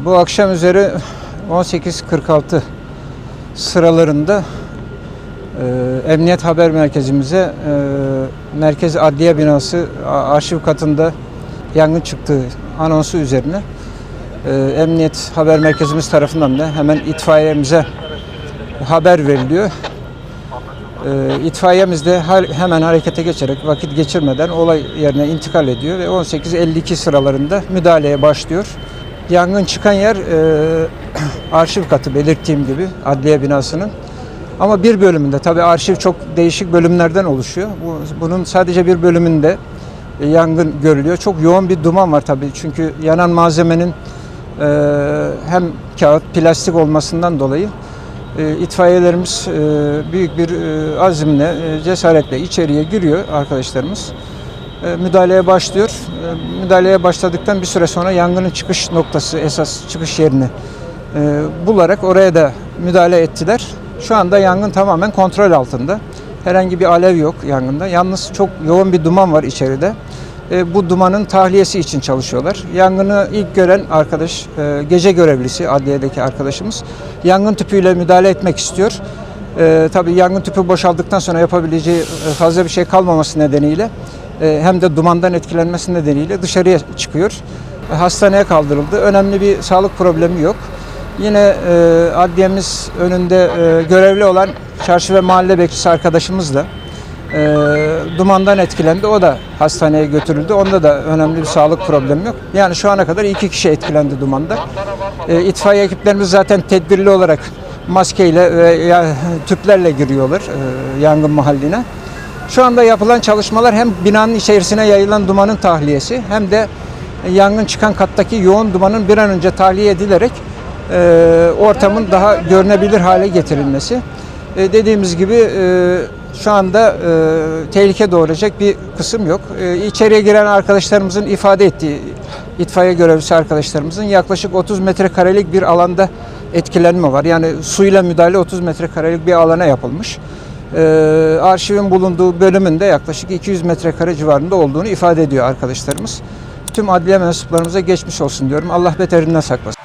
Bu akşam üzeri 18.46 sıralarında Emniyet Haber Merkezimize Merkez Adliye Binası arşiv katında yangın çıktığı anonsu üzerine Emniyet Haber Merkezimiz tarafından da hemen itfaiyemize haber veriliyor. İtfaiyemiz de hemen harekete geçerek vakit geçirmeden olay yerine intikal ediyor ve 18.52 sıralarında müdahaleye başlıyor. Yangın çıkan yer arşiv katı, belirttiğim gibi adliye binasının. Ama bir bölümünde, tabii arşiv çok değişik bölümlerden oluşuyor. Bunun sadece bir bölümünde yangın görülüyor. Çok yoğun bir duman var tabii, çünkü yanan malzemenin hem kağıt, plastik olmasından dolayı itfaiyelerimiz büyük bir azimle, cesaretle içeriye giriyor arkadaşlarımız. Müdahaleye başlıyor. Müdahaleye başladıktan bir süre sonra yangının çıkış noktası, esas çıkış yerini bularak oraya da müdahale ettiler. Şu anda yangın tamamen kontrol altında. Herhangi bir alev yok yangında. Yalnız çok yoğun bir duman var içeride. Bu dumanın tahliyesi için çalışıyorlar. Yangını ilk gören arkadaş, gece görevlisi, adliyedeki arkadaşımız, yangın tüpüyle müdahale etmek istiyor. Tabii yangın tüpü boşaldıktan sonra yapabileceği fazla bir şey kalmaması nedeniyle hem de dumandan etkilenmesi nedeniyle dışarıya çıkıyor. Hastaneye kaldırıldı. Önemli bir sağlık problemi yok. Yine adliyemiz önünde görevli olan çarşı ve mahalle bekçisi arkadaşımız da dumandan etkilendi. O da hastaneye götürüldü. Onda da önemli bir sağlık problemi yok. Yani şu ana kadar 2 kişi etkilendi dumandan. İtfaiye ekiplerimiz zaten tedbirli olarak maskeyle ve tüplerle giriyorlar yangın mahalline. Şu anda yapılan çalışmalar hem binanın içerisine yayılan dumanın tahliyesi hem de yangın çıkan kattaki yoğun dumanın bir an önce tahliye edilerek ortamın daha görünebilir hale getirilmesi. Dediğimiz gibi şu anda tehlike doğuracak bir kısım yok. İçeriye giren arkadaşlarımızın ifade ettiği, itfaiye görevlisi arkadaşlarımızın yaklaşık 30 metrekarelik bir alanda etkilenme var. Yani suyla müdahale 30 metrekarelik bir alana yapılmış. Arşivin bulunduğu bölümün de yaklaşık 200 metrekare civarında olduğunu ifade ediyor arkadaşlarımız. Tüm adliye mensuplarımıza geçmiş olsun diyorum. Allah beterinden saklasın.